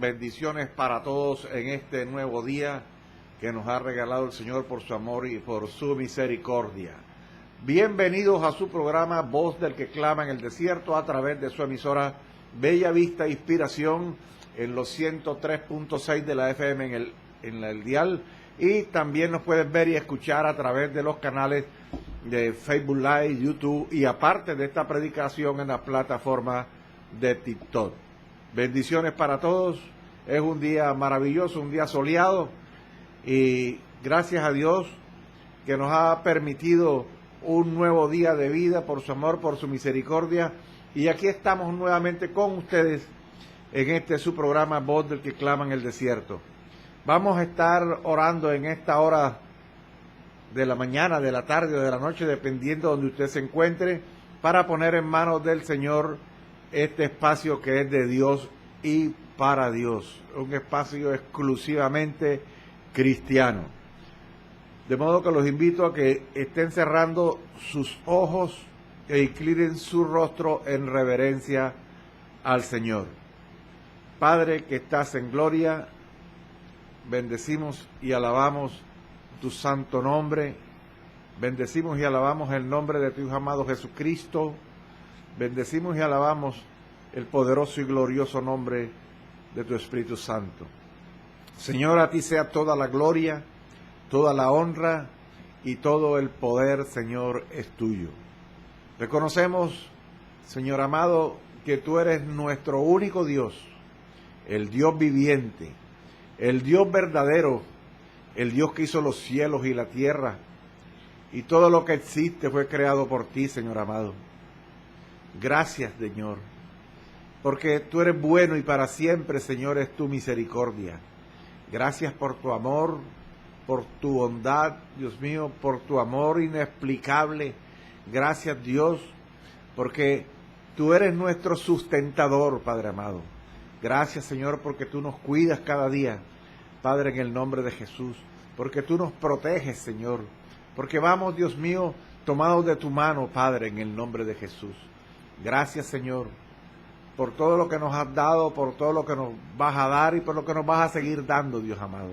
bendiciones para todos en este nuevo día que nos ha regalado el Señor por su amor y por su misericordia. Bienvenidos a su programa Voz del que clama en el desierto a través de su emisora Bella Vista Inspiración en los 103.6 de la FM en el dial, y también nos pueden ver y escuchar a través de los canales de Facebook Live, YouTube y aparte de esta predicación en la plataforma de TikTok. Bendiciones para todos. Es un día maravilloso, un día soleado, y gracias a Dios que nos ha permitido un nuevo día de vida por su amor, por su misericordia, y aquí estamos nuevamente con ustedes en su programa Voz del que clama en el desierto. Vamos a estar orando en esta hora de la mañana, de la tarde o de la noche, dependiendo de donde usted se encuentre, para poner en manos del Señor este espacio que es de Dios y para Dios, un espacio exclusivamente cristiano. De modo que los invito a que estén cerrando sus ojos e inclinen su rostro en reverencia al Señor. Padre que estás en gloria, bendecimos y alabamos tu santo nombre, bendecimos y alabamos el nombre de tu Hijo amado Jesucristo, bendecimos y alabamos el poderoso y glorioso nombre de tu Espíritu Santo. Señor, a ti sea toda la gloria, toda la honra y todo el poder, Señor, es tuyo. Reconocemos, Señor amado, que tú eres nuestro único Dios, el Dios viviente, el Dios verdadero, el Dios que hizo los cielos y la tierra, y todo lo que existe fue creado por ti, Señor amado. Gracias, Señor, porque tú eres bueno y para siempre, Señor, es tu misericordia. Gracias por tu amor, por tu bondad, Dios mío, por tu amor inexplicable. Gracias, Dios, porque tú eres nuestro sustentador, Padre amado. Gracias, Señor, porque tú nos cuidas cada día, Padre, en el nombre de Jesús, porque tú nos proteges, Señor, porque vamos, Dios mío, tomados de tu mano, Padre, en el nombre de Jesús. Gracias, Señor, por todo lo que nos has dado, por todo lo que nos vas a dar y por lo que nos vas a seguir dando, Dios amado.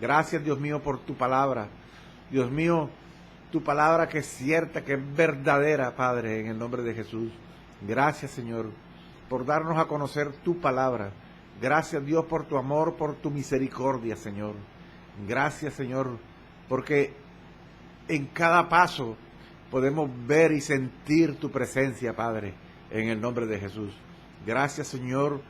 Gracias, Dios mío, por tu palabra. Dios mío, tu palabra que es cierta, que es verdadera, Padre, en el nombre de Jesús. Gracias, Señor, por darnos a conocer tu palabra. Gracias, Dios, por tu amor, por tu misericordia, Señor. Gracias, Señor, porque en cada paso podemos ver y sentir tu presencia, Padre, en el nombre de Jesús. Gracias, Señor,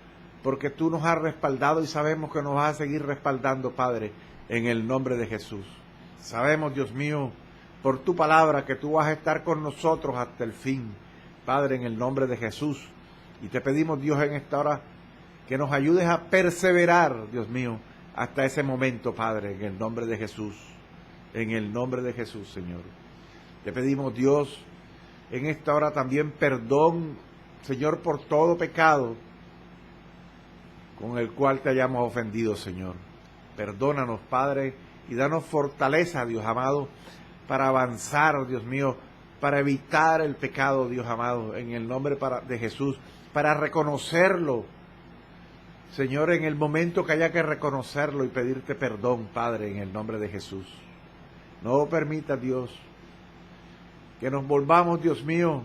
porque tú nos has respaldado y sabemos que nos vas a seguir respaldando, Padre, en el nombre de Jesús. Sabemos, Dios mío, por tu palabra que tú vas a estar con nosotros hasta el fin, Padre, en el nombre de Jesús. Y te pedimos, Dios, en esta hora, que nos ayudes a perseverar, Dios mío, hasta ese momento, Padre, en el nombre de Jesús. En el nombre de Jesús, Señor. Te pedimos, Dios, en esta hora también perdón, Señor, por todo pecado con el cual te hayamos ofendido, Señor. Perdónanos, Padre, y danos fortaleza, Dios amado, para avanzar, Dios mío, para evitar el pecado, Dios amado, en el nombre de Jesús, para reconocerlo, Señor, en el momento que haya que reconocerlo y pedirte perdón, Padre, en el nombre de Jesús. No permita, Dios, que nos volvamos, Dios mío,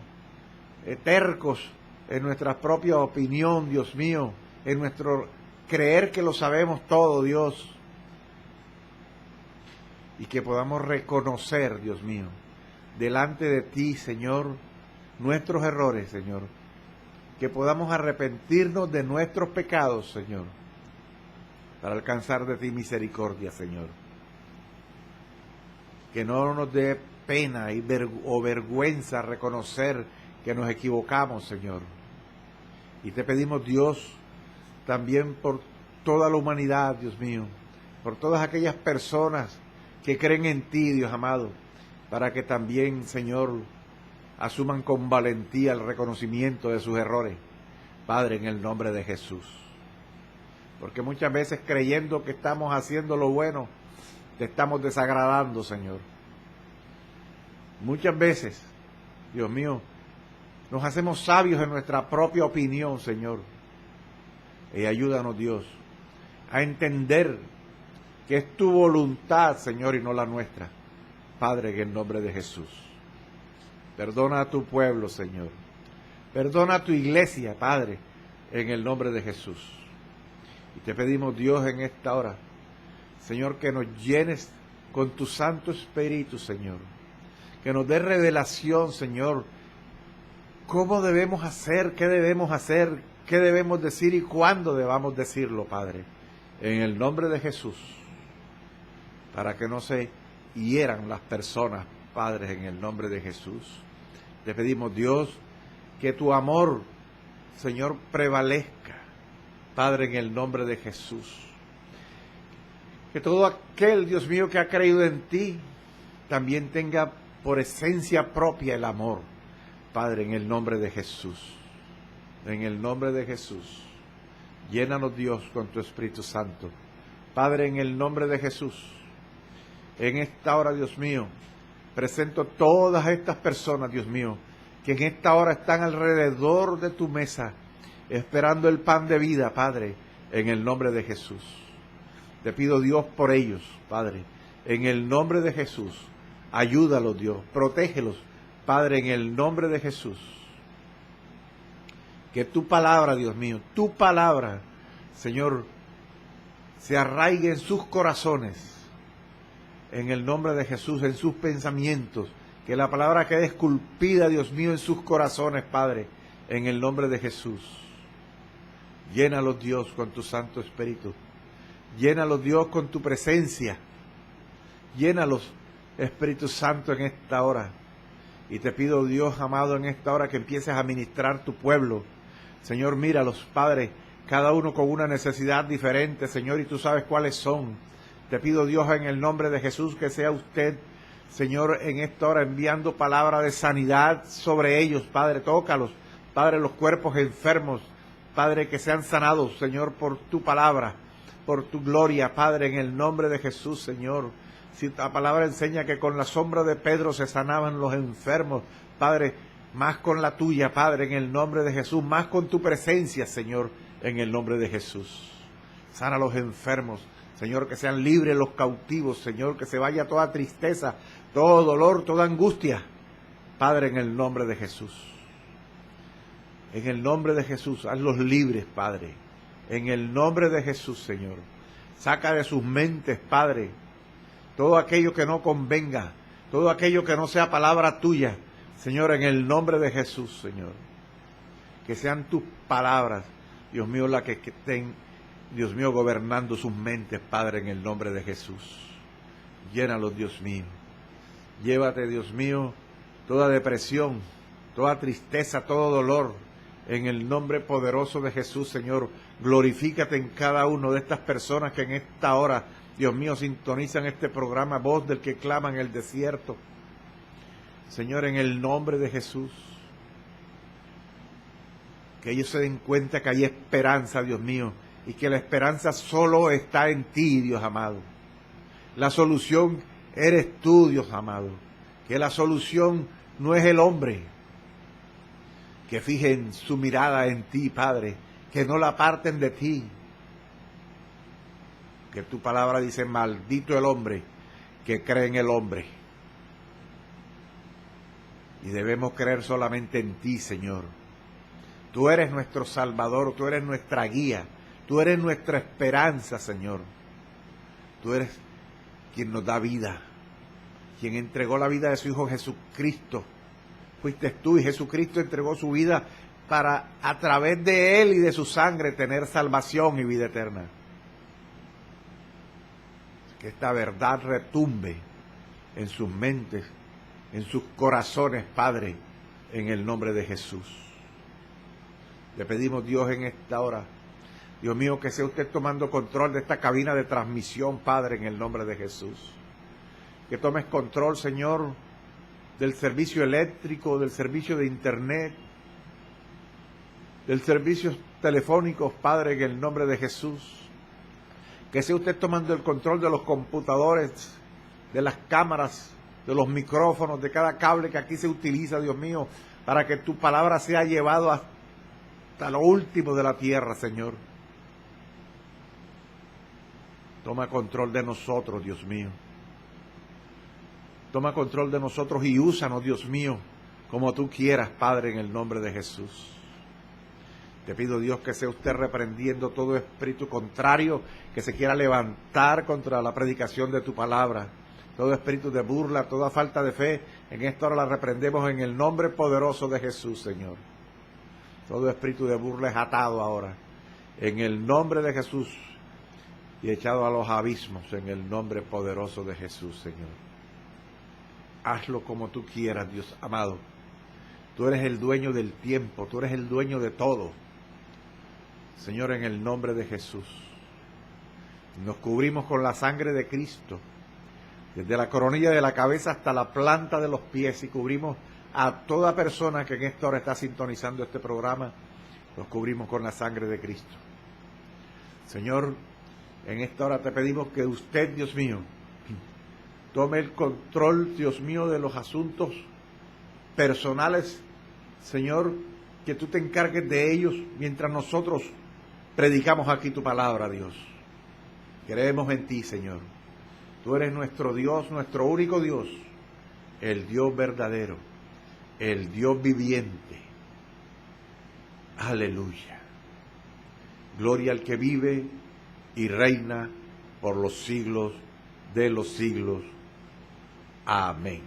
tercos en nuestra propia opinión, Dios mío, en nuestro creer que lo sabemos todo, Dios, y que podamos reconocer, Dios mío, delante de ti, Señor, nuestros errores, Señor, que podamos arrepentirnos de nuestros pecados, Señor, para alcanzar de ti misericordia, Señor. Que no nos dé pena o vergüenza reconocer que nos equivocamos, Señor. Y te pedimos, Dios, también por toda la humanidad, Dios mío, por todas aquellas personas que creen en ti, Dios amado, para que también, Señor, asuman con valentía el reconocimiento de sus errores, Padre, en el nombre de Jesús. Porque muchas veces creyendo que estamos haciendo lo bueno, te estamos desagradando, Señor. Muchas veces, Dios mío, nos hacemos sabios en nuestra propia opinión, Señor. Y ayúdanos, Dios, a entender que es tu voluntad, Señor, y no la nuestra. Padre, en el nombre de Jesús. Perdona a tu pueblo, Señor. Perdona a tu iglesia, Padre, en el nombre de Jesús. Y te pedimos, Dios, en esta hora, Señor, que nos llenes con tu Santo Espíritu, Señor. Que nos dé revelación, Señor, cómo debemos hacer, qué debemos decir y cuándo debamos decirlo, Padre. En el nombre de Jesús. Para que no se hieran las personas, Padre, en el nombre de Jesús. Te pedimos, Dios, que tu amor, Señor, prevalezca, Padre, en el nombre de Jesús. Que todo aquel, Dios mío, que ha creído en ti, también tenga por esencia propia el amor, Padre, en el nombre de Jesús. En el nombre de Jesús. Llénanos, Dios, con tu Espíritu Santo. Padre, en el nombre de Jesús. En esta hora, Dios mío, presento todas estas personas, Dios mío, que en esta hora están alrededor de tu mesa, esperando el pan de vida, Padre, en el nombre de Jesús. Te pido, Dios, por ellos, Padre, en el nombre de Jesús. Ayúdalos, Dios, protégelos, Padre, en el nombre de Jesús. Que tu palabra, Dios mío, tu palabra, Señor, se arraigue en sus corazones, en el nombre de Jesús, en sus pensamientos. Que la palabra quede esculpida, Dios mío, en sus corazones, Padre, en el nombre de Jesús. Llénalos, Dios, con tu Santo Espíritu. Llénalos, Dios, con tu presencia. Llénalos, Espíritu Santo, en esta hora. Y te pido, Dios amado, en esta hora que empieces a ministrar tu pueblo. Señor, míralos, Padre, cada uno con una necesidad diferente, Señor, y tú sabes cuáles son. Te pido, Dios, en el nombre de Jesús, que sea usted, Señor, en esta hora enviando palabra de sanidad sobre ellos, Padre. Tócalos, Padre, los cuerpos enfermos, Padre, que sean sanados, Señor, por tu palabra, por tu gloria, Padre, en el nombre de Jesús, Señor. Si la palabra enseña que con la sombra de Pedro se sanaban los enfermos, Padre, más con la tuya, Padre, en el nombre de Jesús, más con tu presencia, Señor, en el nombre de Jesús. Sana a los enfermos, Señor, que sean libres los cautivos, Señor, que se vaya toda tristeza, todo dolor, toda angustia, Padre, en el nombre de Jesús. En el nombre de Jesús, hazlos libres, Padre. En el nombre de Jesús, Señor. Saca de sus mentes, Padre, todo aquello que no convenga, todo aquello que no sea palabra tuya, Señor, en el nombre de Jesús, Señor. Que sean tus palabras, Dios mío, las que estén, Dios mío, gobernando sus mentes, Padre, en el nombre de Jesús. Llénalos, Dios mío. Llévate, Dios mío, toda depresión, toda tristeza, todo dolor, en el nombre poderoso de Jesús, Señor. Glorifícate en cada uno de estas personas que en esta hora, Dios mío, sintonizan este programa, Voz del que clama en el desierto. Señor, en el nombre de Jesús, que ellos se den cuenta que hay esperanza, Dios mío, y que la esperanza solo está en ti, Dios amado. La solución eres tú, Dios amado. Que la solución no es el hombre. Que fijen su mirada en ti, Padre, que no la aparten de ti. Que tu palabra dice, maldito el hombre que cree en el hombre. Y debemos creer solamente en ti, Señor. Tú eres nuestro Salvador, tú eres nuestra guía, tú eres nuestra esperanza, Señor. Tú eres quien nos da vida, quien entregó la vida de su Hijo Jesucristo. Fuiste tú, y Jesucristo entregó su vida para, a través de Él y de su sangre, tener salvación y vida eterna. Que esta verdad retumbe en sus mentes, en sus corazones, Padre, en el nombre de Jesús. Le pedimos, Dios, en esta hora, Dios mío, que sea usted tomando control de esta cabina de transmisión, Padre, en el nombre de Jesús. Que tomes control, Señor, del servicio eléctrico, del servicio de internet, del servicio telefónico, Padre, en el nombre de Jesús. Que sea usted tomando el control de los computadores, de las cámaras, de los micrófonos, de cada cable que aquí se utiliza, Dios mío, para que tu palabra sea llevada hasta lo último de la tierra, Señor. Toma control de nosotros, Dios mío. Toma control de nosotros y úsanos, Dios mío, como tú quieras, Padre, en el nombre de Jesús. Te pido, Dios, que sea usted reprendiendo todo espíritu contrario que se quiera levantar contra la predicación de tu palabra. Todo espíritu de burla, toda falta de fe, en esta hora la reprendemos en el nombre poderoso de Jesús, Señor. Todo espíritu de burla es atado ahora, en el nombre de Jesús, y echado a los abismos, en el nombre poderoso de Jesús, Señor. Hazlo como tú quieras, Dios amado. Tú eres el dueño del tiempo, tú eres el dueño de todo. Señor, en el nombre de Jesús, nos cubrimos con la sangre de Cristo, desde la coronilla de la cabeza hasta la planta de los pies, y cubrimos a toda persona que en esta hora está sintonizando este programa, los cubrimos con la sangre de Cristo. Señor, en esta hora te pedimos que usted, Dios mío, tome el control, Dios mío, de los asuntos personales, Señor, que tú te encargues de ellos mientras nosotros predicamos aquí tu palabra, Dios. Creemos en ti, Señor. Tú eres nuestro Dios, nuestro único Dios, el Dios verdadero, el Dios viviente. Aleluya. Gloria al que vive y reina por los siglos de los siglos. Amén.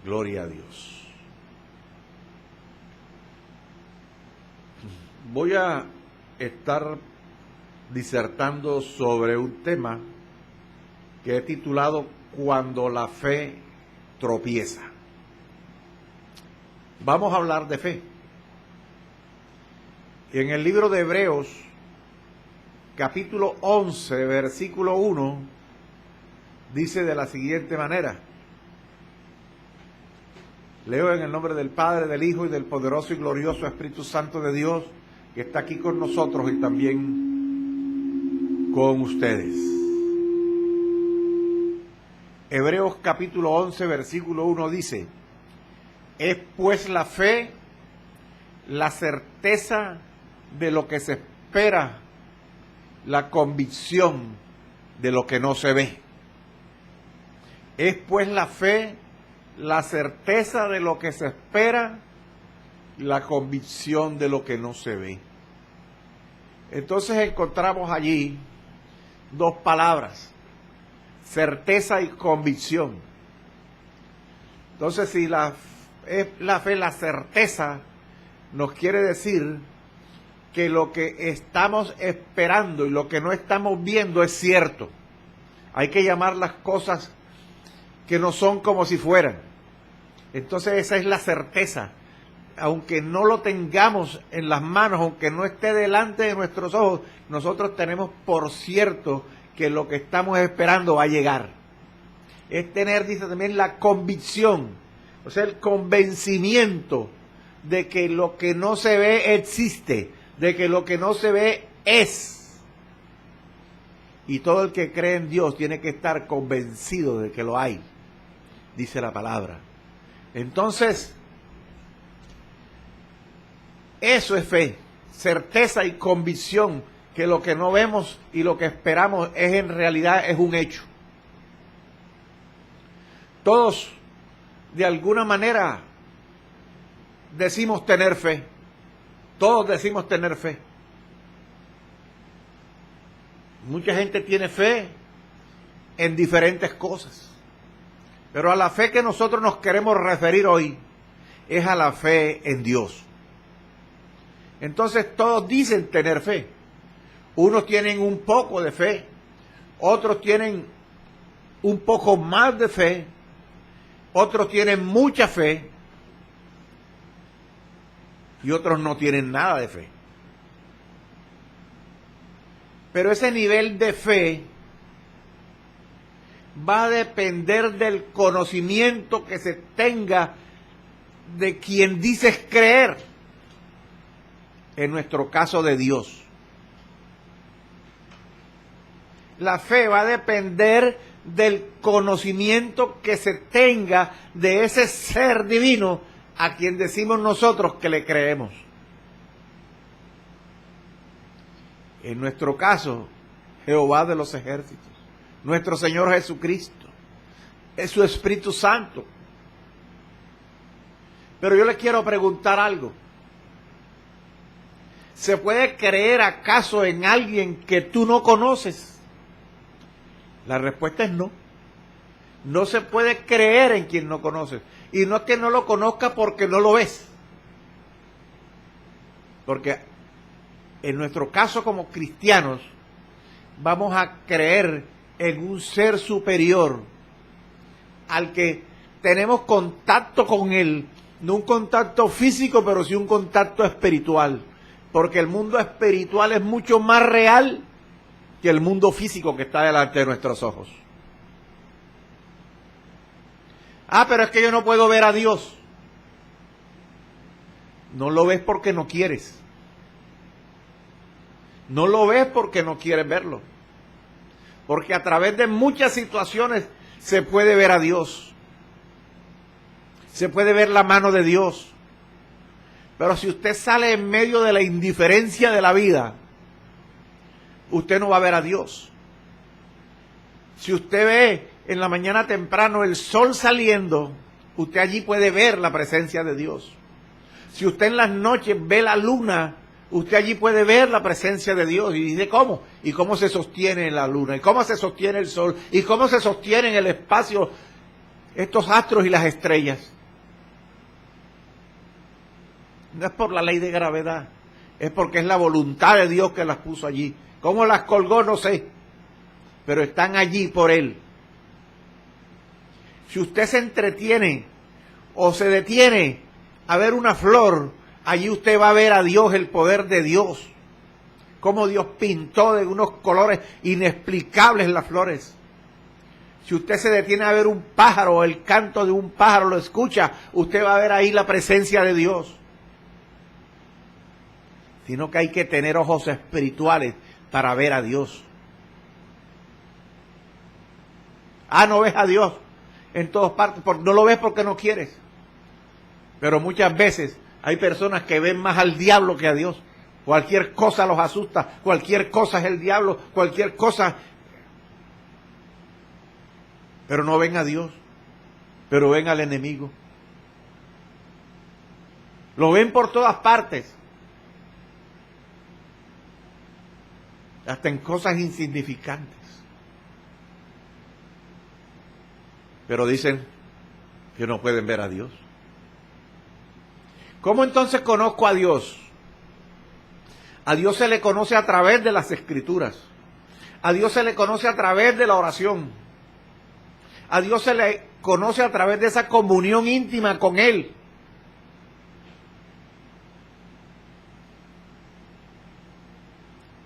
Gloria a Dios. Voy a estar disertando sobre un tema que he titulado Cuando la fe tropieza. Vamos a hablar de fe. En el libro de Hebreos, capítulo 11, versículo 1, dice de la siguiente manera. Leo en el nombre del Padre, del Hijo y del poderoso y glorioso Espíritu Santo de Dios, que está aquí con nosotros y también con ustedes. Hebreos capítulo 11, versículo 1 dice: es pues la fe, la certeza de lo que se espera, la convicción de lo que no se ve. Es pues la fe, la certeza de lo que se espera, la convicción de lo que no se ve. Entonces encontramos allí dos palabras: certeza y convicción. Entonces, si la fe, la certeza, nos quiere decir que lo que estamos esperando y lo que no estamos viendo es cierto. Hay que llamar las cosas que no son como si fueran. Entonces esa es la certeza. Aunque no lo tengamos en las manos, aunque no esté delante de nuestros ojos, nosotros tenemos por cierto que lo que estamos esperando va a llegar. Es tener, dice también, la convicción, o sea, el convencimiento de que lo que no se ve existe, de que lo que no se ve es. Y todo el que cree en Dios tiene que estar convencido de que lo hay, dice la palabra. Entonces, eso es fe, certeza y convicción, que lo que no vemos y lo que esperamos es en realidad es un hecho. Todos, de alguna manera, decimos tener fe. Todos decimos tener fe. Mucha gente tiene fe en diferentes cosas. Pero a la fe que nosotros nos queremos referir hoy es a la fe en Dios. Entonces todos dicen tener fe. Unos tienen un poco de fe, otros tienen un poco más de fe, otros tienen mucha fe y otros no tienen nada de fe. Pero ese nivel de fe va a depender del conocimiento que se tenga de quien dices creer. En nuestro caso, de Dios. La fe va a depender del conocimiento que se tenga de ese ser divino a quien decimos nosotros que le creemos. En nuestro caso, Jehová de los ejércitos, nuestro Señor Jesucristo, es su Espíritu Santo. Pero yo le quiero preguntar algo. ¿Se puede creer acaso en alguien que tú no conoces? La respuesta es no. No se puede creer en quien no conoces. Y no es que no lo conozca porque no lo ves. Porque en nuestro caso como cristianos, vamos a creer en un ser superior al que tenemos contacto con él. No un contacto físico, pero sí un contacto espiritual. Porque el mundo espiritual es mucho más real que el mundo físico que está delante de nuestros ojos. Pero es que yo no puedo ver a Dios. No lo ves porque no quieres. No lo ves porque no quieres verlo. Porque a través de muchas situaciones se puede ver a Dios. Se puede ver la mano de Dios. Pero si usted sale en medio de la indiferencia de la vida, usted no va a ver a Dios. Si usted ve en la mañana temprano el sol saliendo, usted allí puede ver la presencia de Dios. Si usted en las noches ve la luna, usted allí puede ver la presencia de Dios. Y dice, ¿cómo? ¿Y cómo se sostiene la luna? ¿Y cómo se sostiene el sol? ¿Y cómo se sostiene en el espacio estos astros y las estrellas? No es por la ley de gravedad, es porque es la voluntad de Dios que las puso allí. ¿Cómo las colgó? No sé, pero están allí por Él. Si usted se entretiene o se detiene a ver una flor, allí usted va a ver a Dios, el poder de Dios. Cómo Dios pintó de unos colores inexplicables las flores. Si usted se detiene a ver un pájaro o el canto de un pájaro, lo escucha, usted va a ver ahí la presencia de Dios. Sino que hay que tener ojos espirituales para ver a Dios. No ves a Dios en todas partes, no lo ves porque no quieres. Pero muchas veces hay personas que ven más al diablo que a Dios. Cualquier cosa los asusta, cualquier cosa es el diablo, cualquier cosa. Pero no ven a Dios, pero ven al enemigo. Lo ven por todas partes. Hasta en cosas insignificantes. Pero dicen que no pueden ver a Dios. ¿Cómo entonces conozco a Dios? A Dios se le conoce a través de las Escrituras. A Dios se le conoce a través de la oración. A Dios se le conoce a través de esa comunión íntima con Él.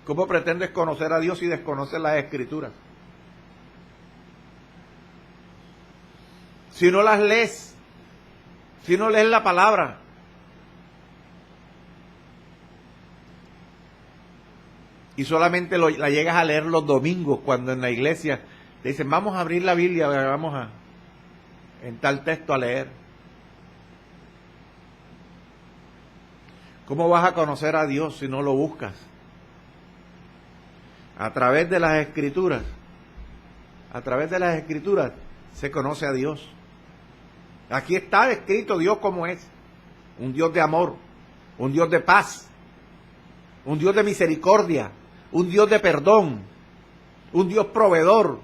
¿Cómo pretendes conocer a Dios si desconoces las Escrituras? Si no las lees, si no lees la palabra. Y solamente la llegas a leer los domingos cuando en la iglesia te dicen, vamos a abrir la Biblia, vamos en tal texto a leer. ¿Cómo vas a conocer a Dios si no lo buscas? A través de las Escrituras. A través de las Escrituras se conoce a Dios. Aquí está escrito Dios como es. Un Dios de amor, un Dios de paz, un Dios de misericordia, un Dios de perdón, un Dios proveedor,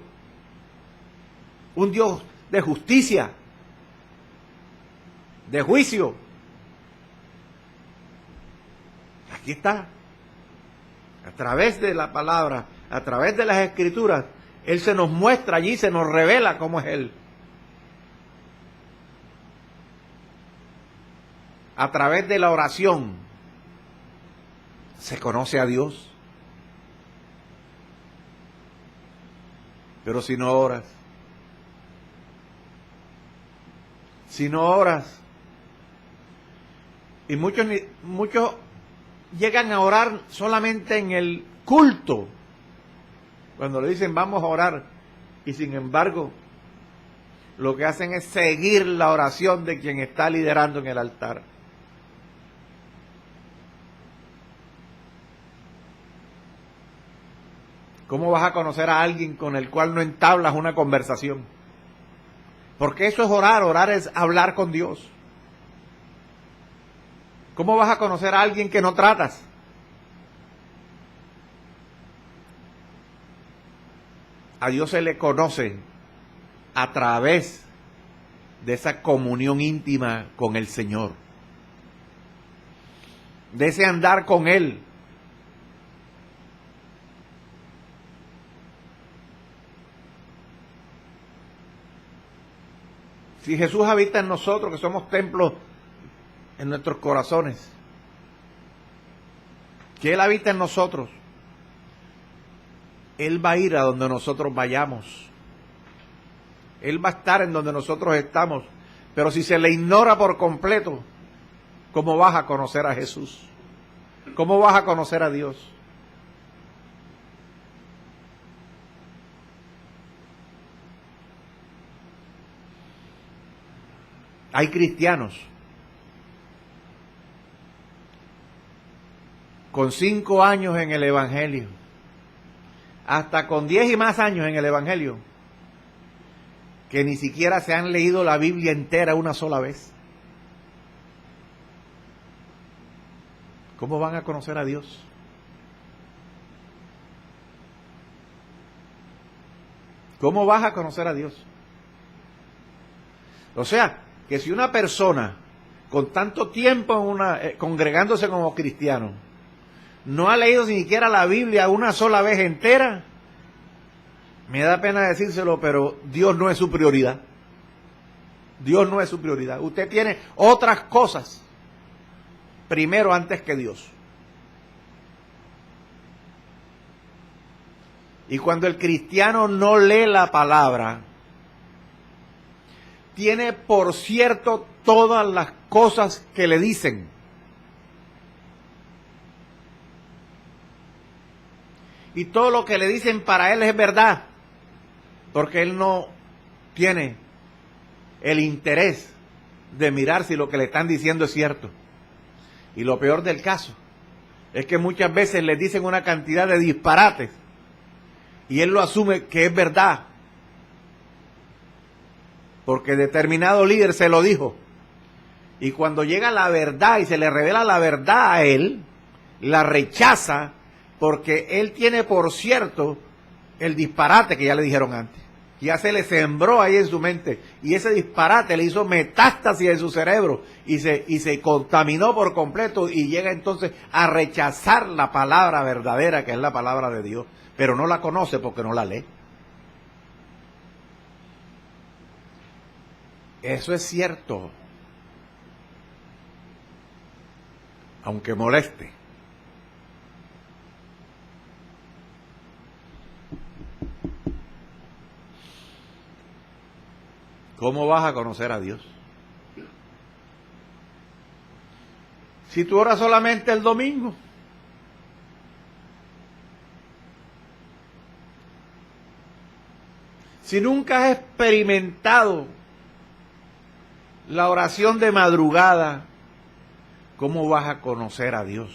un Dios de justicia, de juicio. Aquí está. A través de la palabra, a través de las Escrituras, Él se nos muestra allí, se nos revela cómo es Él. A través de la oración se conoce a Dios. Pero si no oras, y muchos llegan a orar solamente en el culto, cuando le dicen vamos a orar, y sin embargo lo que hacen es seguir la oración de quien está liderando en el altar. ¿Cómo vas a conocer a alguien con el cual no entablas una conversación? Porque eso es orar, orar es hablar con Dios. ¿Cómo vas a conocer a alguien que no tratas? A Dios se le conoce a través de esa comunión íntima con el Señor, de ese andar con Él. Si Jesús habita en nosotros, que somos templos en nuestros corazones, que Él habita en nosotros, Él va a ir a donde nosotros vayamos. Él va a estar en donde nosotros estamos. Pero si se le ignora por completo, ¿cómo vas a conocer a Jesús? ¿Cómo vas a conocer a Dios? Hay cristianos con 5 años en el Evangelio, hasta con 10 y más años en el Evangelio, que ni siquiera se han leído la Biblia entera una sola vez. ¿Cómo van a conocer a Dios? ¿Cómo vas a conocer a Dios? O sea, que si una persona con tanto tiempo congregándose como cristiano no ha leído ni siquiera la Biblia una sola vez entera, me da pena decírselo, pero Dios no es su prioridad. Dios no es su prioridad. Usted tiene otras cosas primero antes que Dios. Y cuando el cristiano no lee la palabra, tiene por cierto todas las cosas que le dicen. Y todo lo que le dicen para él es verdad, porque él no tiene el interés de mirar si lo que le están diciendo es cierto. Y lo peor del caso es que muchas veces le dicen una cantidad de disparates y él lo asume que es verdad, porque determinado líder se lo dijo. Y cuando llega la verdad y se le revela la verdad a él, la rechaza, porque él tiene por cierto el disparate que ya le dijeron antes. Ya se le sembró ahí en su mente, y ese disparate le hizo metástasis en su cerebro y se contaminó por completo, y llega entonces a rechazar la palabra verdadera, que es la palabra de Dios, pero no la conoce porque no la lee. Eso es cierto, aunque moleste. ¿Cómo vas a conocer a Dios? Si tú oras solamente el domingo. Si nunca has experimentado la oración de madrugada, ¿cómo vas a conocer a Dios?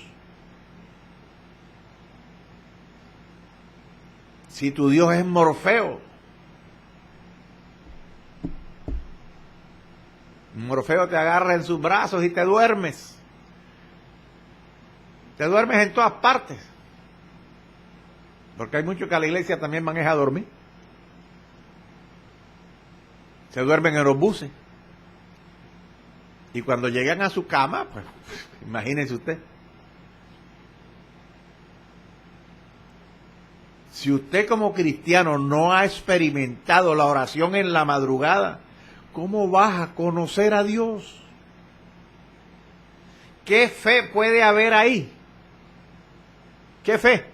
Si tu Dios es Morfeo, Morfeo te agarra en sus brazos y te duermes. Te duermes en todas partes. Porque hay muchos que a la iglesia también van a dormir. Se duermen en los buses. Y cuando llegan a su cama, pues imagínense usted. Si usted como cristiano no ha experimentado la oración en la madrugada, ¿cómo vas a conocer a Dios? ¿Qué fe puede haber ahí? ¿Qué fe?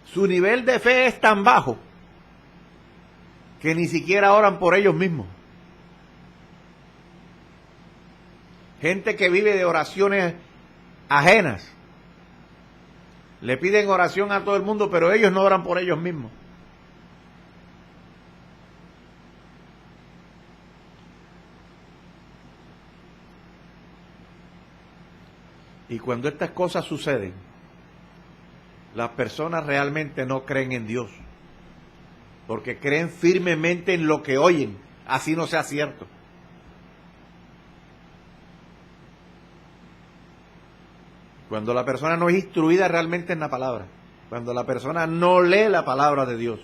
Su nivel de fe es tan bajo que ni siquiera oran por ellos mismos. Gente que vive de oraciones ajenas. Le piden oración a todo el mundo, pero ellos no oran por ellos mismos. Y cuando estas cosas suceden, las personas realmente no creen en Dios, porque creen firmemente en lo que oyen, así no sea cierto. Cuando la persona no es instruida realmente en la palabra, cuando la persona no lee la palabra de Dios,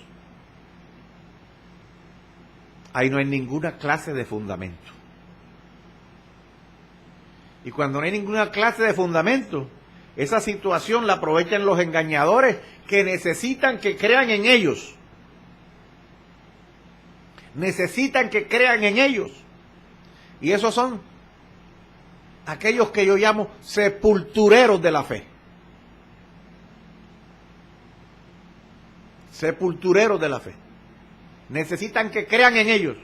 ahí no hay ninguna clase de fundamento. Y cuando no hay ninguna clase de fundamento, esa situación la aprovechan los engañadores que necesitan que crean en ellos. Necesitan que crean en ellos. Y esos son aquellos que yo llamo sepultureros de la fe. Sepultureros de la fe. Necesitan que crean en ellos,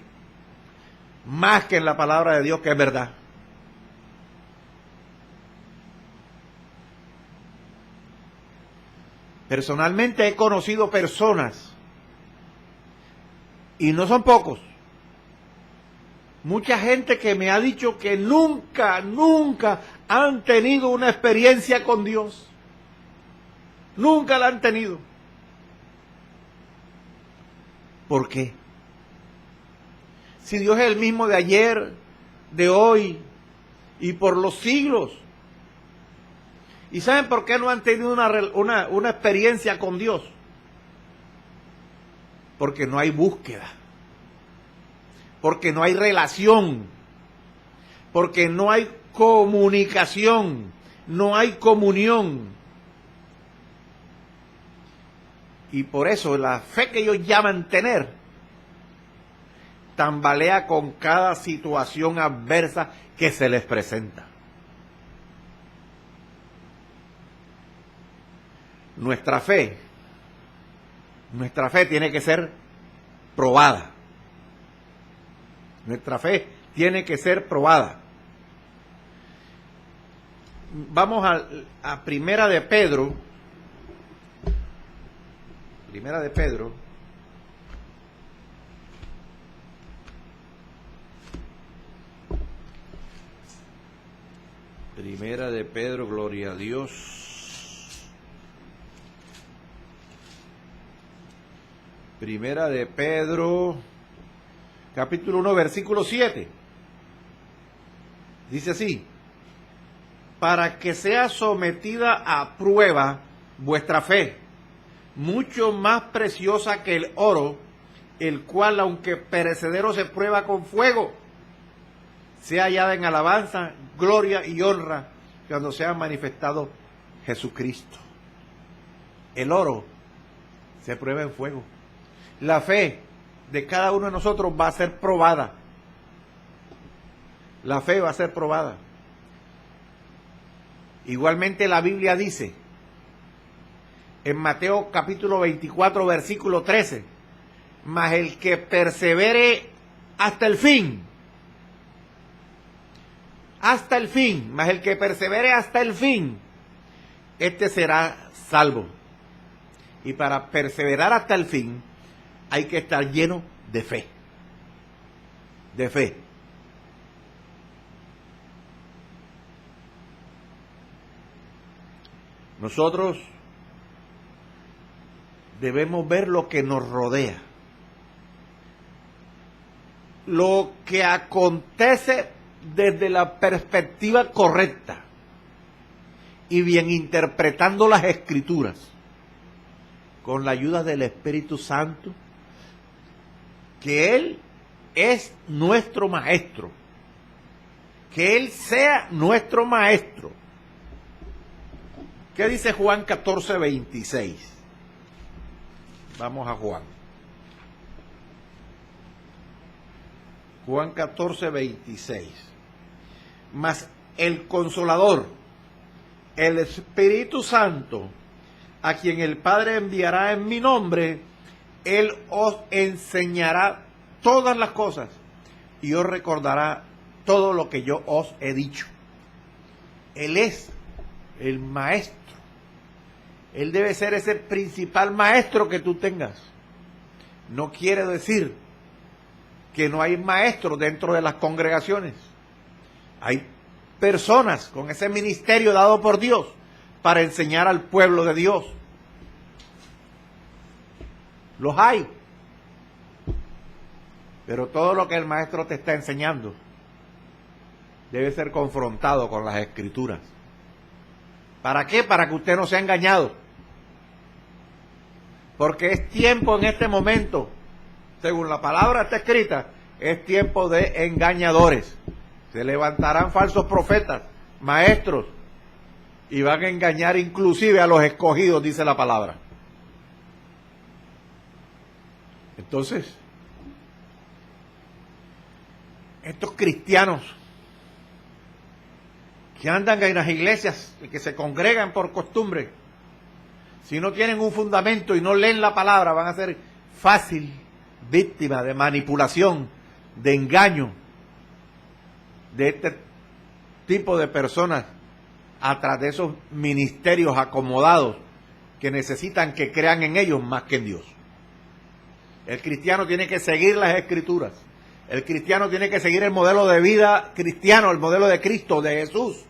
más que en la palabra de Dios, que es verdad. Personalmente he conocido personas, y no son pocos, mucha gente que me ha dicho que nunca han tenido una experiencia con Dios. Nunca la han tenido. ¿Por qué? Si Dios es el mismo de ayer, de hoy y por los siglos. ¿Y saben por qué no han tenido una experiencia con Dios? Porque no hay búsqueda. Porque no hay relación. Porque no hay comunicación. No hay comunión. Y por eso la fe que ellos llaman tener tambalea con cada situación adversa que se les presenta. Nuestra fe tiene que ser probada. Nuestra fe tiene que ser probada. Vamos a Primera de Pedro. Primera de Pedro. Primera de Pedro, gloria a Dios. Primera de Pedro, capítulo 1, versículo 7. Dice así: para que sea sometida a prueba vuestra fe, mucho más preciosa que el oro, el cual, aunque perecedero, se prueba con fuego, sea hallada en alabanza, gloria y honra cuando sea manifestado Jesucristo. El oro se prueba en fuego. La fe de cada uno de nosotros va a ser probada. La fe va a ser probada. Igualmente la Biblia dice en Mateo capítulo 24 versículo 13: mas el que persevere hasta el fin, mas el que persevere hasta el fin, este será salvo. Y para perseverar hasta el fin hay que estar lleno de fe. De fe. Nosotros debemos ver lo que nos rodea. Lo que acontece desde la perspectiva correcta y bien interpretando las Escrituras con la ayuda del Espíritu Santo, que Él es nuestro maestro, que Él sea nuestro maestro. ¿Qué dice Juan 14, 26? Vamos a Juan. Juan 14, 26. Mas el Consolador, el Espíritu Santo, a quien el Padre enviará en mi nombre, Él os enseñará todas las cosas y os recordará todo lo que yo os he dicho. Él es el maestro. Él debe ser ese principal maestro que tú tengas. No quiere decir que no hay maestros dentro de las congregaciones. Hay personas con ese ministerio dado por Dios para enseñar al pueblo de Dios. Los hay. Pero todo lo que el maestro te está enseñando debe ser confrontado con las Escrituras. ¿Para qué? Para que usted no sea engañado. Porque es tiempo en este momento, según la palabra está escrita, es tiempo de engañadores. Se levantarán falsos profetas, maestros, y van a engañar inclusive a los escogidos, dice la palabra. Entonces, estos cristianos que andan en las iglesias y que se congregan por costumbre, si no tienen un fundamento y no leen la palabra, van a ser fácil víctimas de manipulación, de engaño, de este tipo de personas atrás de esos ministerios acomodados que necesitan que crean en ellos más que en Dios. El cristiano tiene que seguir las Escrituras. El cristiano tiene que seguir el modelo de vida cristiano, el modelo de Cristo, de Jesús.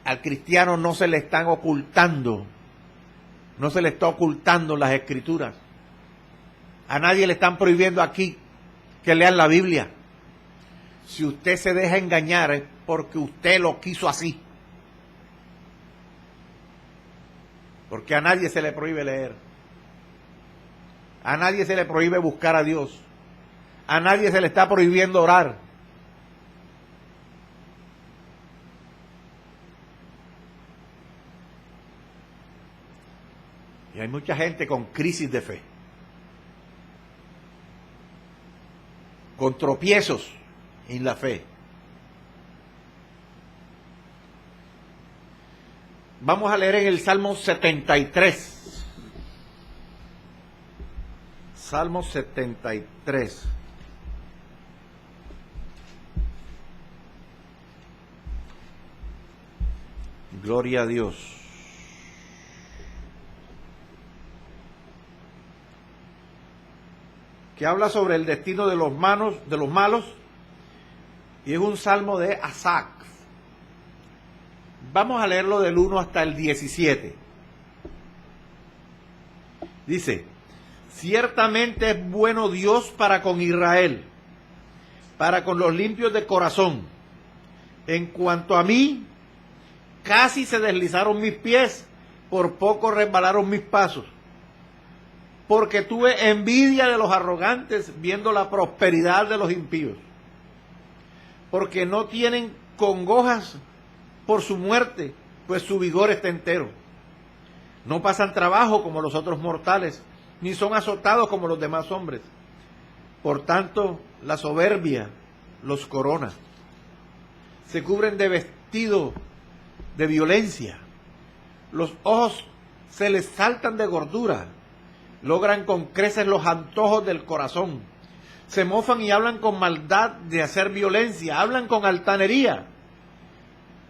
Al cristiano no se le están ocultando, no se le está ocultando las Escrituras. A nadie le están prohibiendo aquí que lean la Biblia. Si usted se deja engañar es porque usted lo quiso así. Porque a nadie se le prohíbe leer. A nadie se le prohíbe buscar a Dios. A nadie se le está prohibiendo orar. Y hay mucha gente con crisis de fe, con tropiezos en la fe. Vamos a leer en el Salmo 73. Salmo 73. Gloria a Dios. Que habla sobre el destino de los malos, y es un salmo de Asaf. Vamos a leerlo del 1 hasta el 17. Dice: ciertamente es bueno Dios para con Israel, para con los limpios de corazón. En cuanto a mí, casi se deslizaron mis pies, por poco resbalaron mis pasos. Porque tuve envidia de los arrogantes, viendo la prosperidad de los impíos. Porque no tienen congojas por su muerte, pues su vigor está entero. No pasan trabajo como los otros mortales, ni son azotados como los demás hombres. Por tanto, la soberbia los corona. Se cubren de vestido de violencia. Los ojos se les saltan de gordura. Logran con creces los antojos del corazón. Se mofan y hablan con maldad de hacer violencia. Hablan con altanería.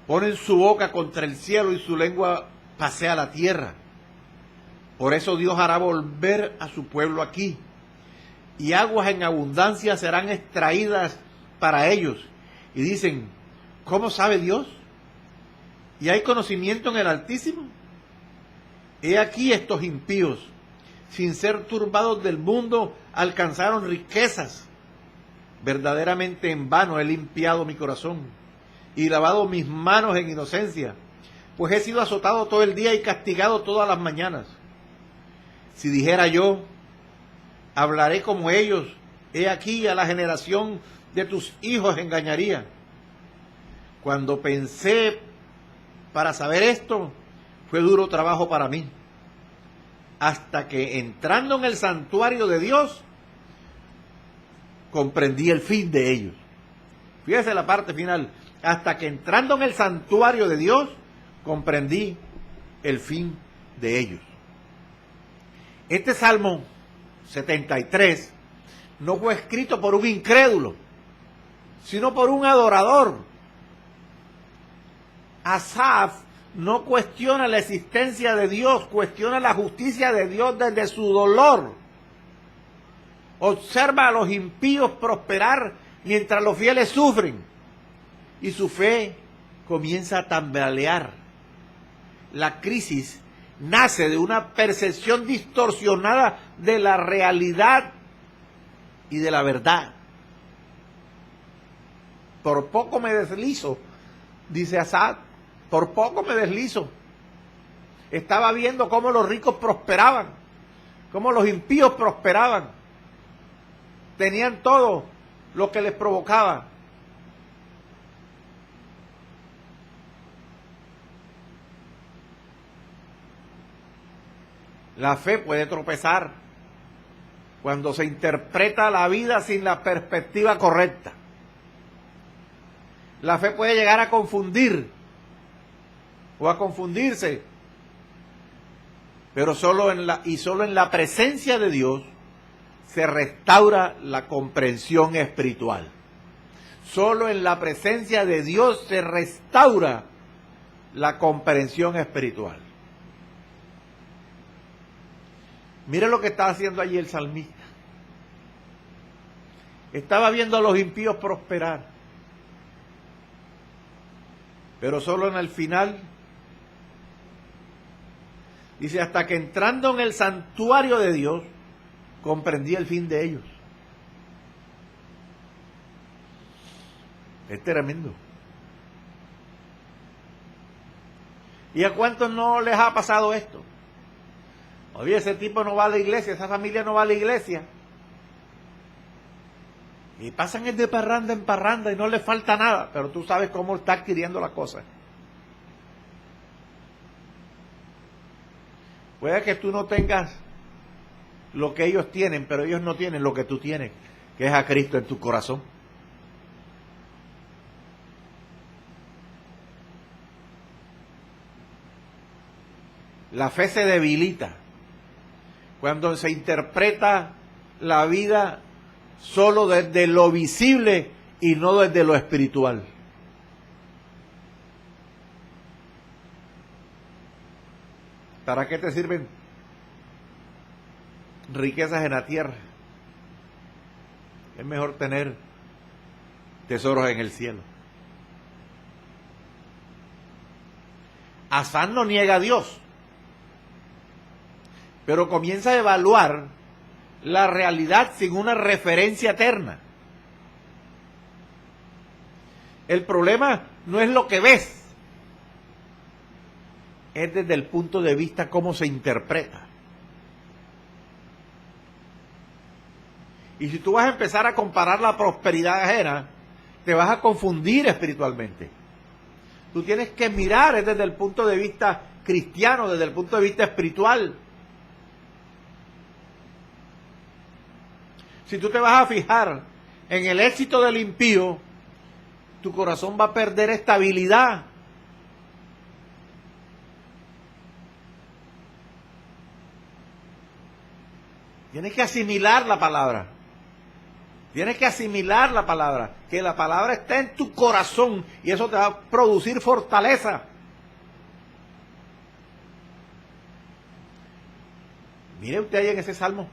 Ponen su boca contra el cielo y su lengua pasea la tierra. Por eso Dios hará volver a su pueblo aquí. Y aguas en abundancia serán extraídas para ellos. Y dicen: ¿cómo sabe Dios? ¿Y hay conocimiento en el Altísimo? He aquí estos impíos, sin ser turbados del mundo, alcanzaron riquezas. Verdaderamente en vano he limpiado mi corazón y lavado mis manos en inocencia, pues he sido azotado todo el día y castigado todas las mañanas. Si dijera yo, hablaré como ellos, he aquí a la generación de tus hijos engañaría. Cuando pensé para saber esto, fue duro trabajo para mí. Hasta que entrando en el santuario de Dios, comprendí el fin de ellos. Fíjese la parte final. Hasta que entrando en el santuario de Dios, comprendí el fin de ellos. Este Salmo 73 no fue escrito por un incrédulo, sino por un adorador. Asaf no cuestiona la existencia de Dios, cuestiona la justicia de Dios desde su dolor. Observa a los impíos prosperar mientras los fieles sufren, y su fe comienza a tambalear. La crisis nace de una percepción distorsionada de la realidad y de la verdad. Por poco me deslizo, dice Asaf, por poco me deslizo. Estaba viendo cómo los ricos prosperaban, cómo los impíos prosperaban. Tenían todo lo que les provocaba. La fe puede tropezar cuando se interpreta la vida sin la perspectiva correcta. La fe puede llegar a confundir o a confundirse, pero solo en la presencia de Dios se restaura la comprensión espiritual. Solo en la presencia de Dios se restaura la comprensión espiritual. Mire lo que está haciendo allí el salmista. Estaba viendo a los impíos prosperar, pero solo en el final. Dice, hasta que entrando en el santuario de Dios, comprendí el fin de ellos. Es tremendo. ¿Y a cuántos no les ha pasado esto? Oye, ese tipo no va a la iglesia, esa familia no va a la iglesia. Y pasan el de parranda en parranda y no les falta nada, pero tú sabes cómo está adquiriendo la cosa. Puede que tú no tengas lo que ellos tienen, pero ellos no tienen lo que tú tienes, que es a Cristo en tu corazón. La fe se debilita cuando se interpreta la vida solo desde lo visible y no desde lo espiritual. ¿Para qué te sirven riquezas en la tierra? Es mejor tener tesoros en el cielo. Asaf no niega a Dios, pero comienza a evaluar la realidad sin una referencia eterna. El problema no es lo que ves, es desde el punto de vista cómo se interpreta. Y si tú vas a empezar a comparar la prosperidad ajena, te vas a confundir espiritualmente. Tú tienes que mirar desde el punto de vista cristiano, desde el punto de vista espiritual. Si tú te vas a fijar en el éxito del impío, tu corazón va a perder estabilidad. Tienes que asimilar la palabra. Tienes que asimilar la palabra. Que la palabra está en tu corazón y eso te va a producir fortaleza. Mire usted ahí en ese salmo.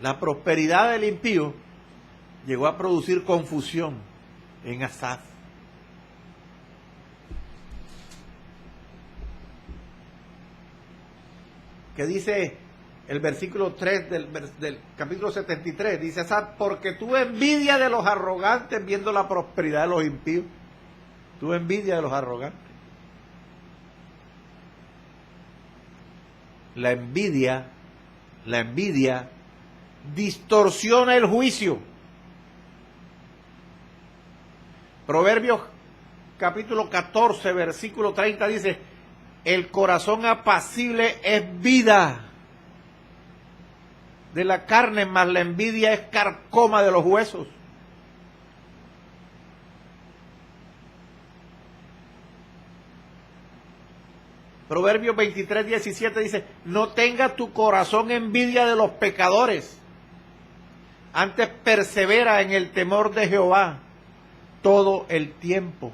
La prosperidad del impío llegó a producir confusión en Asaf. ¿Qué dice el versículo 3 del capítulo 73? Dice Asaf, porque tuve envidia de los arrogantes viendo la prosperidad de los impíos. Tuve envidia de los arrogantes. La envidia distorsiona el juicio. Proverbios capítulo 14, versículo 30 dice, el corazón apacible es vida de la carne, mas la envidia es carcoma de los huesos. Proverbios 23, 17 dice, no tenga tu corazón envidia de los pecadores, antes persevera en el temor de Jehová todo el tiempo.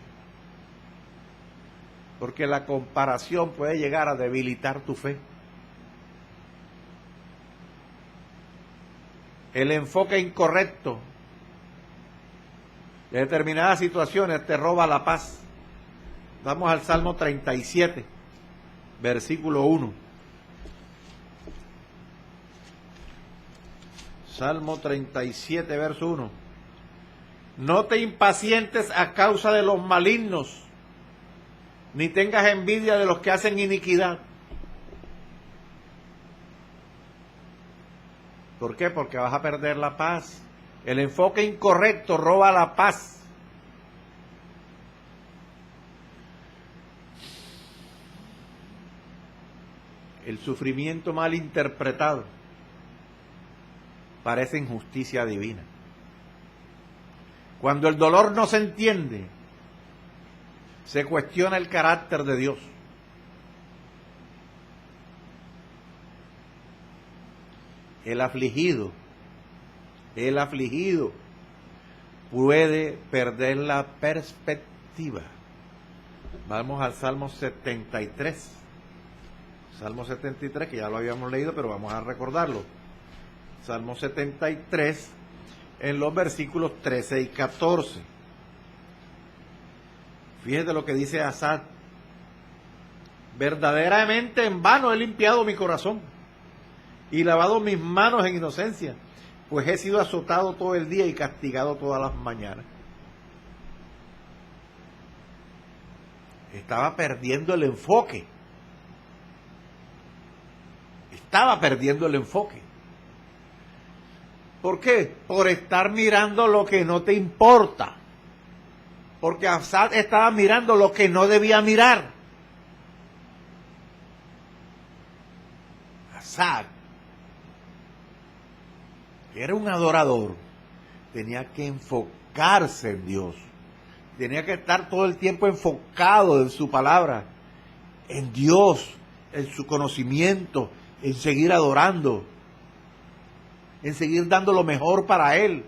Porque la comparación puede llegar a debilitar tu fe. El enfoque incorrecto de determinadas situaciones te roba la paz. Vamos al Salmo 37, versículo 1. Salmo 37, verso 1. No te impacientes a causa de los malignos, ni tengas envidia de los que hacen iniquidad. ¿Por qué? Porque vas a perder la paz. El enfoque incorrecto roba la paz. El sufrimiento mal interpretado parece injusticia divina. Cuando el dolor no se entiende, se cuestiona el carácter de Dios. El afligido puede perder la perspectiva. Vamos al Salmo 73. Salmo 73, que ya lo habíamos leído, pero vamos a recordarlo. Salmo 73, en los versículos 13 y 14. Fíjate lo que dice Asaf. Verdaderamente en vano he limpiado mi corazón y lavado mis manos en inocencia, pues he sido azotado todo el día y castigado todas las mañanas. Estaba perdiendo el enfoque. ¿Por qué? Por estar mirando lo que no te importa. Porque Asaf estaba mirando lo que no debía mirar. Asaf, que era un adorador, tenía que enfocarse en Dios. Tenía que estar todo el tiempo enfocado en su palabra, en Dios, en su conocimiento, en seguir adorando, en seguir dando lo mejor para Él.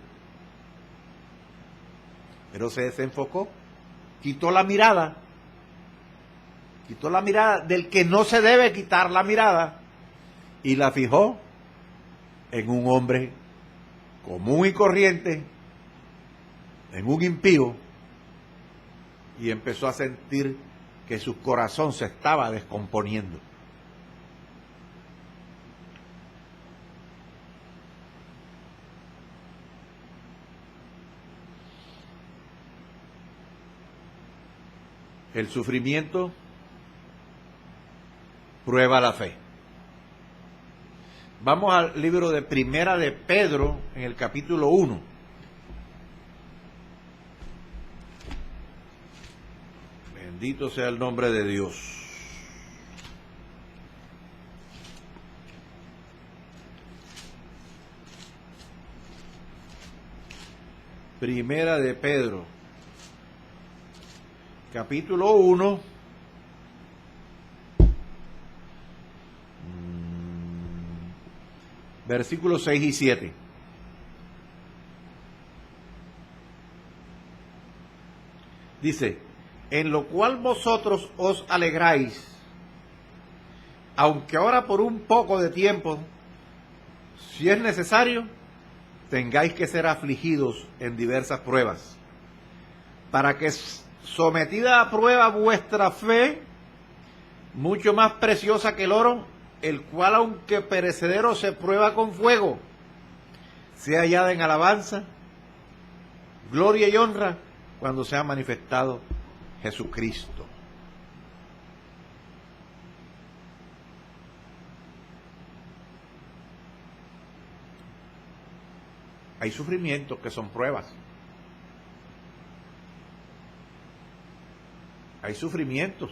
Pero se desenfocó, quitó la mirada del que no se debe quitar la mirada y la fijó en un hombre común y corriente, en un impío, y empezó a sentir que su corazón se estaba descomponiendo. El sufrimiento prueba la fe. Vamos al libro de Primera de Pedro, en el capítulo 1. Bendito sea el nombre de Dios. Primera de Pedro, capítulo 1, versículos 6 y 7. Dice: en lo cual vosotros os alegráis, aunque ahora por un poco de tiempo, si es necesario, tengáis que ser afligidos en diversas pruebas, para que sometida a prueba vuestra fe, mucho más preciosa que el oro, el cual aunque perecedero se prueba con fuego, sea hallada en alabanza, gloria y honra cuando sea manifestado Jesucristo. Hay sufrimientos que son pruebas. Hay sufrimientos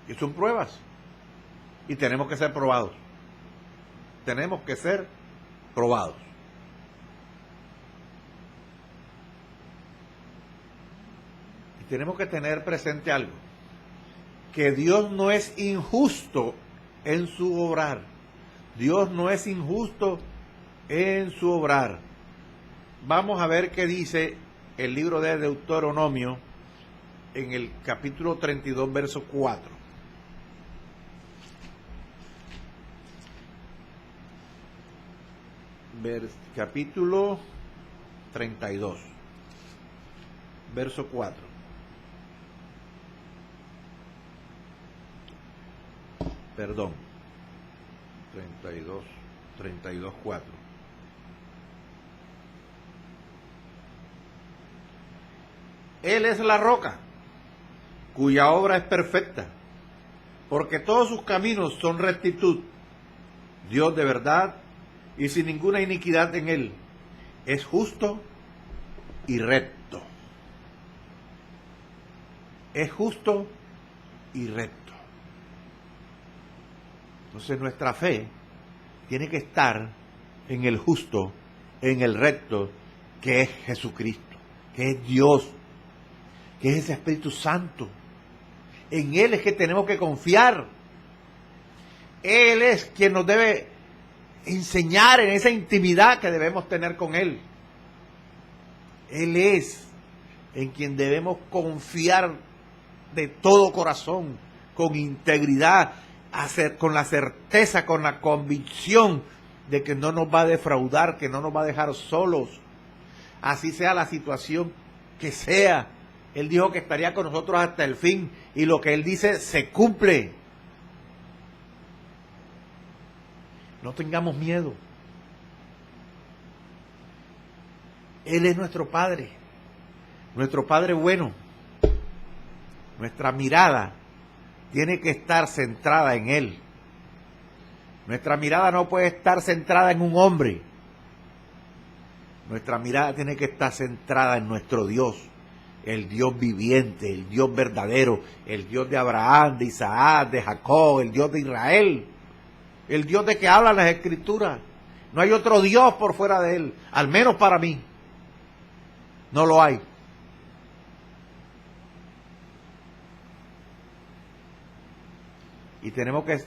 que son pruebas. Y tenemos que ser probados. Tenemos que ser probados. Y tenemos que tener presente algo: que Dios no es injusto en su obrar. Dios no es injusto en su obrar. Vamos a ver qué dice el libro de Deuteronomio en el capítulo 32, verso 4. Capítulo 32, verso 4. perdón, 32:4. Él es la roca, cuya obra es perfecta, porque todos sus caminos son rectitud. Dios de verdad y sin ninguna iniquidad en él. Es justo y recto. Es justo y recto. Entonces nuestra fe tiene que estar en el justo, en el recto, que es Jesucristo, que es Dios, que es ese Espíritu Santo. En Él es que tenemos que confiar. Él es quien nos debe enseñar en esa intimidad que debemos tener con Él. Él es en quien debemos confiar de todo corazón, con integridad, con la certeza, con la convicción de que no nos va a defraudar, que no nos va a dejar solos, así sea la situación que sea. Él dijo que estaría con nosotros hasta el fin y lo que Él dice se cumple. No tengamos miedo. Él es nuestro Padre bueno. Nuestra mirada tiene que estar centrada en Él. Nuestra mirada no puede estar centrada en un hombre. Nuestra mirada tiene que estar centrada en nuestro Dios, el Dios viviente, el Dios verdadero, el Dios de Abraham, de Isaac, de Jacob, el Dios de Israel, el Dios de que hablan las Escrituras. No hay otro Dios por fuera de Él, al menos para mí. No lo hay. Y tenemos que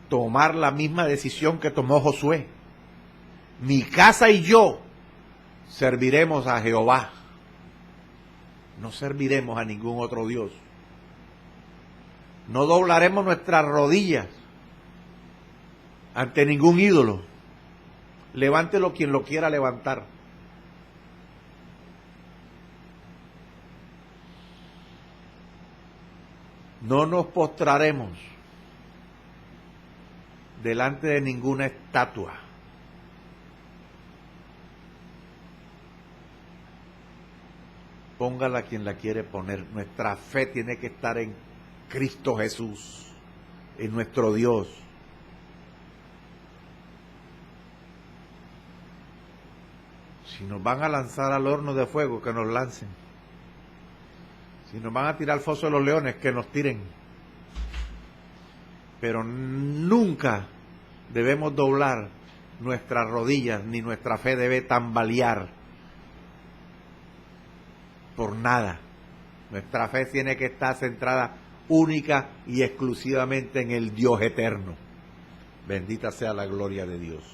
tomar la misma decisión que tomó Josué. Mi casa y yo serviremos a Jehová. No serviremos a ningún otro Dios. No doblaremos nuestras rodillas ante ningún ídolo. Levántelo quien lo quiera levantar. No nos postraremos delante de ninguna estatua. Póngala quien la quiere poner. Nuestra fe tiene que estar en Cristo Jesús, en nuestro Dios. Si nos van a lanzar al horno de fuego, que nos lancen. Si nos van a tirar al foso de los leones, que nos tiren. Pero nunca debemos doblar nuestras rodillas, ni nuestra fe debe tambalear por nada. Nuestra fe tiene que estar centrada única y exclusivamente en el Dios eterno. Bendita sea la gloria de Dios.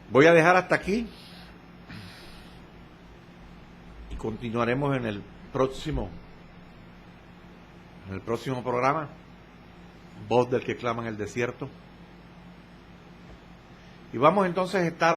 Voy a dejar hasta aquí y continuaremos en el próximo programa, Voz del que clama en el desierto. Y vamos entonces a estar